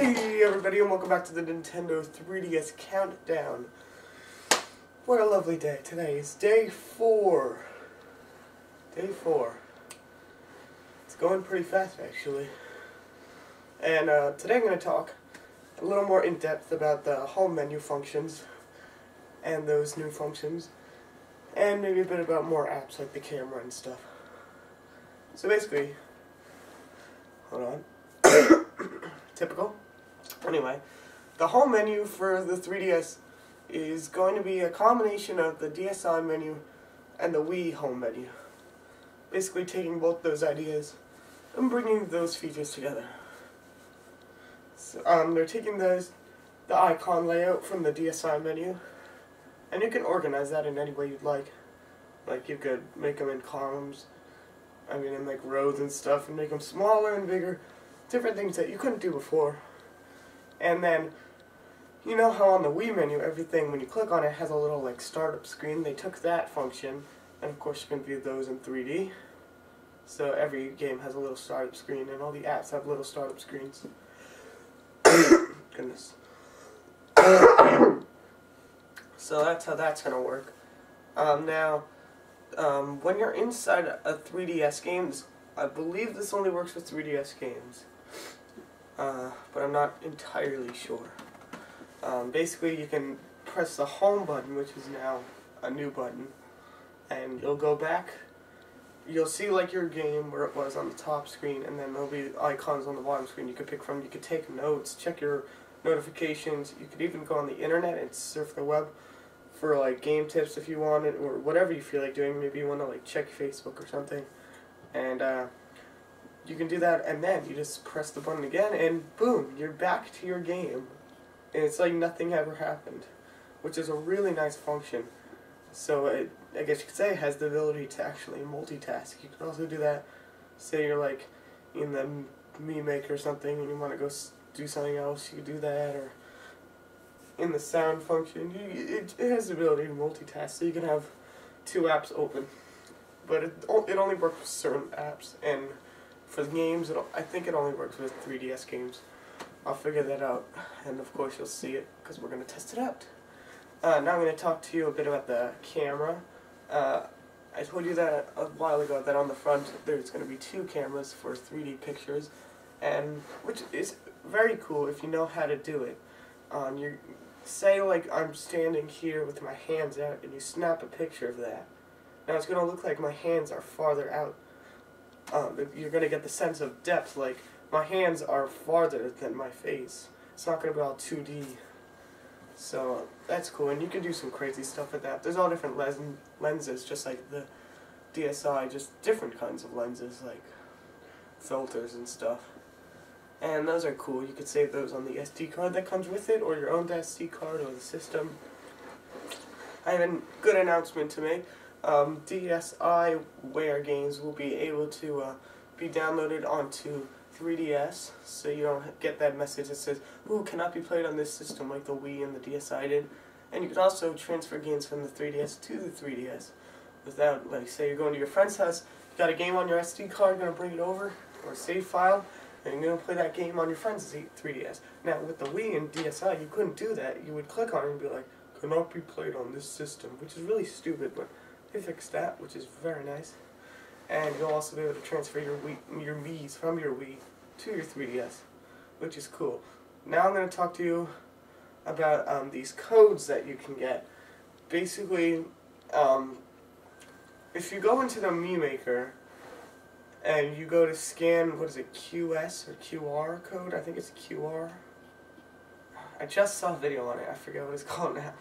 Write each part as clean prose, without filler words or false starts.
Hey everybody, and welcome back to the Nintendo 3DS Countdown. What a lovely day. Today is day 4. Day 4. It's going pretty fast actually. And today I'm going to talk a little more in depth about the home menu functions and those new functions, and maybe a bit about more apps like the camera and stuff. So basically, hold on. Typical. Anyway, the home menu for the 3DS is going to be a combination of the DSi menu and the Wii home menu. Basically taking both those ideas and bringing those features together. So, they're taking the icon layout from the DSi menu, and you can organize that in any way you'd like. Like, you could make them in columns, in like rows and stuff, and make them smaller and bigger. Different things that you couldn't do before. And then, you know how on the Wii menu, everything, when you click on it, has a little like startup screen? They took that function, and of course you can view those in 3D. So every game has a little startup screen, and all the apps have little startup screens. Goodness. So that's how that's going to work. When you're inside a 3DS games, I believe this only works with 3DS games. But I'm not entirely sure. Basically, you can press the home button, which is now a new button, and you'll go back. You'll see like your game where it was on the top screen, and then there'll be icons on the bottom screen you could pick from. You could take notes, check your notifications. You could even go on the internet and surf the web for like game tips if you wanted, or whatever you feel like doing. Maybe you want to like check Facebook or something, and you can do that, and then you just press the button again, and boom, you're back to your game. And it's like nothing ever happened, which is a really nice function. So I guess you could say it has the ability to actually multitask. You can also do that, say you're like in the Mii Maker or something, and you want to go do something else, you could do that, or in the sound function, it has the ability to multitask, so you can have two apps open. But it only works with certain apps, and for the games, I think it only works with 3DS games. I'll figure that out, and of course you'll see it, because we're going to test it out. Now I'm going to talk to you a bit about the camera. I told you that a while ago that on the front there's going to be 2 cameras for 3D pictures, and which is very cool if you know how to do it. Say like I'm standing here with my hands out, and you snap a picture of that. Now it's going to look like my hands are farther out. You're going to get the sense of depth, like my hands are farther than my face. It's not going to be all 2D. So that's cool, and you can do some crazy stuff with that. There's all different lenses, just like the DSi, just different kinds of lenses, like filters and stuff. And those are cool. You could save those on the SD card that comes with it, or your own SD card, or the system. I have a good announcement to make. DSiWare games will be able to be downloaded onto 3DS, so you don't get that message that says, "Ooh, cannot be played on this system," like the Wii and the DSi did. And you can also transfer games from the 3DS to the 3DS without, like, say you're going to your friend's house, you got a game on your SD card, you're going to bring it over, or a save file, and you're going to play that game on your friend's 3DS. Now, with the Wii and DSi, you couldn't do that. You would click on it and be like, "Cannot be played on this system," which is really stupid, but they fixed that, which is very nice. And you'll also be able to transfer your Miis from your Wii to your 3DS, which is cool. Now I'm going to talk to you about these codes that you can get. Basically, if you go into the Mii Maker and you go to scan, what is it, QS or QR code? I think it's QR. I just saw a video on it, I forget what it's called now.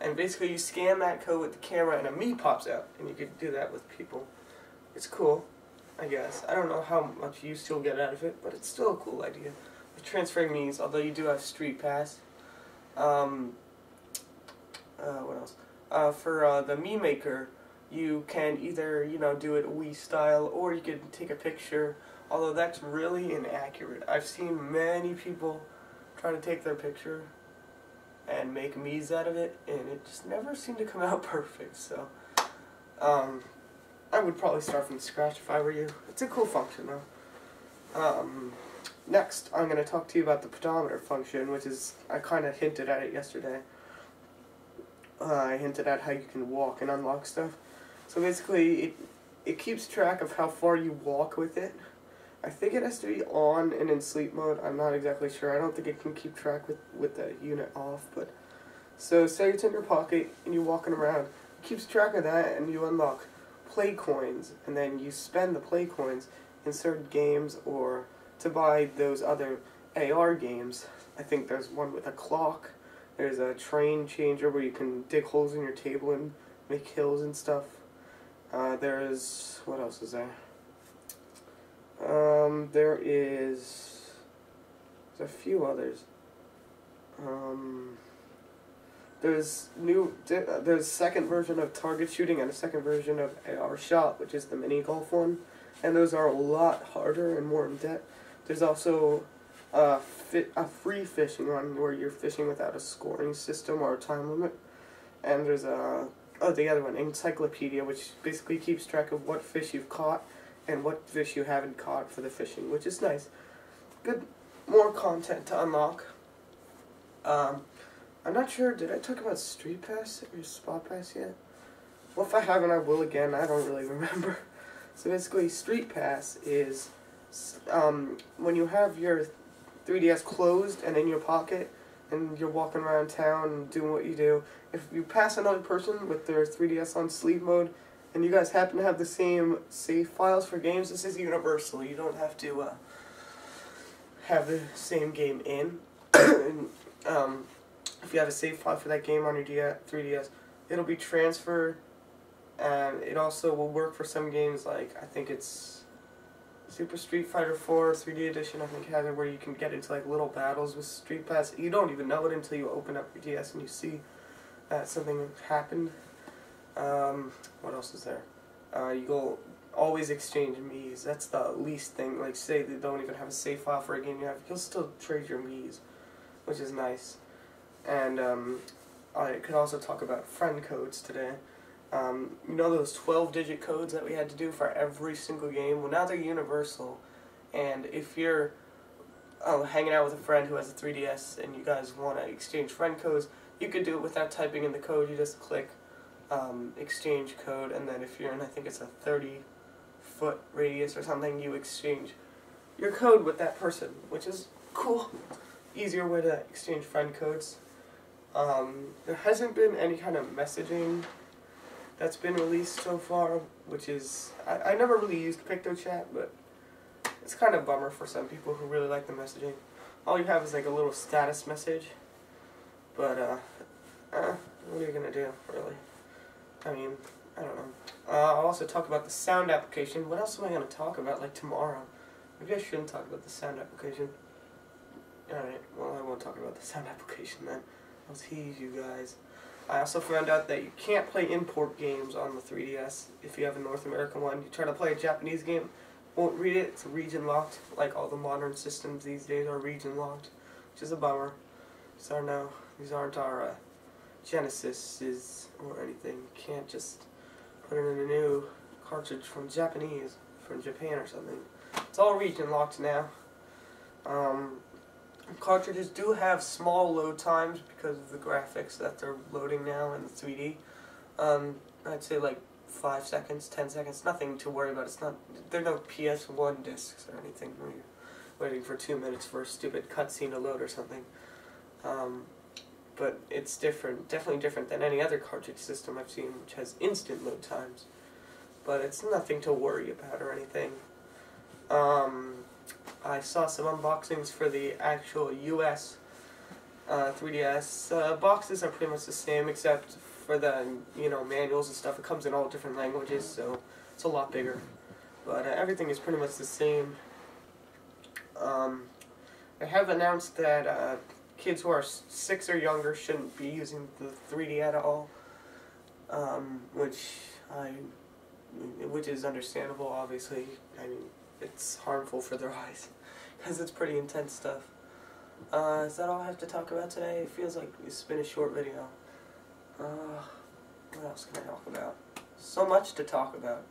And basically you scan that code with the camera and a Mii pops out, and you can do that with people. It's cool, I guess. I don't know how much use you'll get out of it, but it's still a cool idea. With transferring Miis, although you do have Street Pass. What else? For the Mii Maker, you can either, do it Wii style, or you can take a picture, although that's really inaccurate. I've seen many people try to take their picture and make Miis out of it, and it just never seemed to come out perfect, so I would probably start from scratch if I were you. It's a cool function though. Next, I'm going to talk to you about the pedometer function, which is, I kind of hinted at it yesterday. I hinted at how you can walk and unlock stuff. So basically, it keeps track of how far you walk with it. I think it has to be on and in sleep mode. I'm not exactly sure. I don't think it can keep track with the unit off. But so say it's in your pocket and you're walking around. It keeps track of that, and you unlock play coins, and then you spend the play coins in certain games or to buy those other AR games. I think there's one with a clock. There's a train changer where you can dig holes in your table and make hills and stuff. There's, what else is there? There's a few others. There's second version of target shooting and a second version of AR shot, which is the mini golf one, and those are a lot harder and more in depth. There's also a free fishing one where you're fishing without a scoring system or a time limit, and there's the other one, Encyclopedia, which basically keeps track of what fish you've caught and what fish you haven't caught for the fishing, which is nice. Good, more content to unlock. I'm not sure, did I talk about Street Pass or Spot Pass yet? Well, if I haven't, I will again. I don't really remember. So basically, Street Pass is when you have your 3DS closed and in your pocket, and you're walking around town and doing what you do. If you pass another person with their 3DS on sleep mode, and you guys happen to have the same save files for games, this is universal. You don't have to have the same game in. And, if you have a save file for that game on your 3DS, it'll be transferred, and it also will work for some games, like I think it's Super Street Fighter 4 3D Edition. I think it has it where you can get into like little battles with Street Pass. You don't even know it until you open up your DS and you see that something happened. What else is there? You'll always exchange Miis. That's the least thing. Like, say they don't even have a save file for a game you have, you'll still trade your Miis, which is nice. And I could also talk about friend codes today. You know those 12-digit codes that we had to do for every single game? Well, now they're universal. And if you're hanging out with a friend who has a 3DS and you guys want to exchange friend codes, you could do it without typing in the code. You just click exchange code, and then if you're in, I think it's a 30-foot radius or something, you exchange your code with that person, which is cool. Easier way to exchange friend codes. There hasn't been any kind of messaging that's been released so far, which is, I never really used PictoChat, but it's kind of a bummer for some people who really like the messaging. All you have is like a little status message, but what are you gonna do, really? I mean, I don't know. I'll also talk about the sound application. What else am I gonna talk about, like, tomorrow? Maybe I shouldn't talk about the sound application. Alright, well, I won't talk about the sound application then. I'll tease you guys. I also found out that you can't play import games on the 3DS if you have a North American one. You try to play a Japanese game, won't read it, it's region locked, like all the modern systems these days are region locked, which is a bummer. These aren't our Genesises or anything. You can't just put in a new cartridge from Japan or something. It's all region locked now. Cartridges do have small load times because of the graphics that they're loading now in the 3D. I'd say like 5 seconds, 10 seconds, nothing to worry about. There are no PS1 discs or anything where you're waiting for 2 minutes for a stupid cutscene to load or something. But it's different, definitely different than any other cartridge system I've seen, which has instant load times. But it's nothing to worry about or anything. I saw some unboxings for the actual US 3DS. Boxes are pretty much the same, except for the manuals and stuff. It comes in all different languages, so it's a lot bigger. But everything is pretty much the same. They have announced that kids who are 6 or younger shouldn't be using the 3D at all, which is understandable, obviously. I mean, it's harmful for their eyes, because it's pretty intense stuff. Is that all I have to talk about today? It feels like it's been a short video. What else can I talk about? So much to talk about.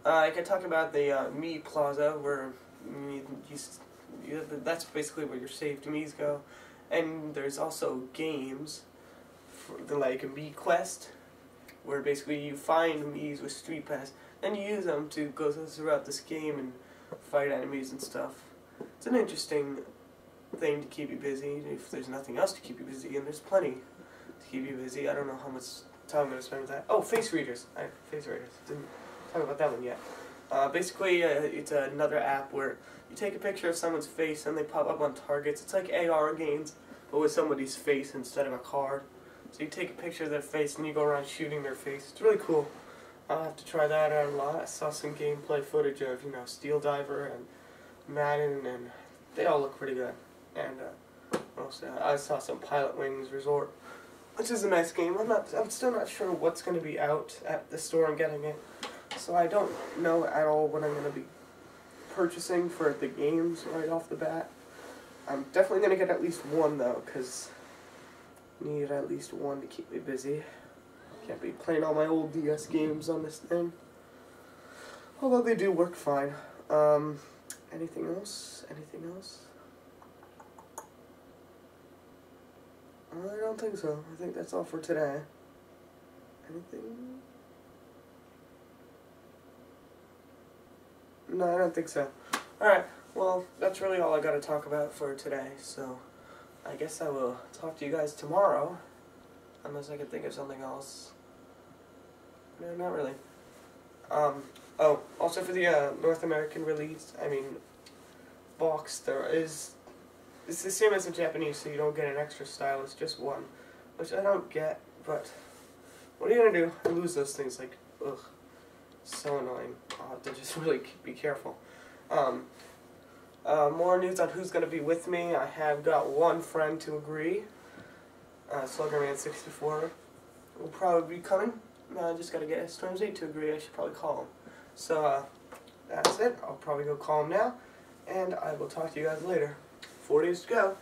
I could talk about the Mii Plaza, where that's basically where your saved Mii's go. And there's also games, like a Mii Quest, where basically you find Mii's with Street Pass, and you use them to go throughout this game and fight enemies and stuff. It's an interesting thing to keep you busy if there's nothing else to keep you busy, and there's plenty to keep you busy. I don't know how much time I'm going to spend with that. Oh, Face Readers. Face Readers. Didn't talk about that one yet. Basically, it's another app where you take a picture of someone's face and they pop up on targets. It's like AR games, but with somebody's face instead of a card. So you take a picture of their face and you go around shooting their face. It's really cool. I'll have to try that out a lot. I saw some gameplay footage of, Steel Diver and Madden, and they all look pretty good. And I saw some Pilot Wings Resort, which is a nice game. I'm still not sure what's going to be out at the store I'm getting it. So I don't know at all what I'm going to be purchasing for the games right off the bat. I'm definitely going to get at least one though, because I need at least one to keep me busy. Can't be playing all my old DS games on this thing. Although they do work fine. Anything else? Anything else? I don't think so. I think that's all for today. Anything? No, I don't think so. Alright, well, that's really all I got to talk about for today, so I guess I will talk to you guys tomorrow, unless I can think of something else. No, not really. Oh, also for the North American release, box, it's the same as the Japanese, so you don't get an extra stylus, just one, which I don't get, but what are you gonna do? I lose those things, like, ugh, so annoying. I'll have to just really be careful. More news on who's gonna be with me. I have got one friend to agree. Sluggerman64 will probably be coming. I just gotta get Stormzy to agree. I should probably call him. So, that's it. I'll probably go call him now, and I will talk to you guys later. 4 days to go.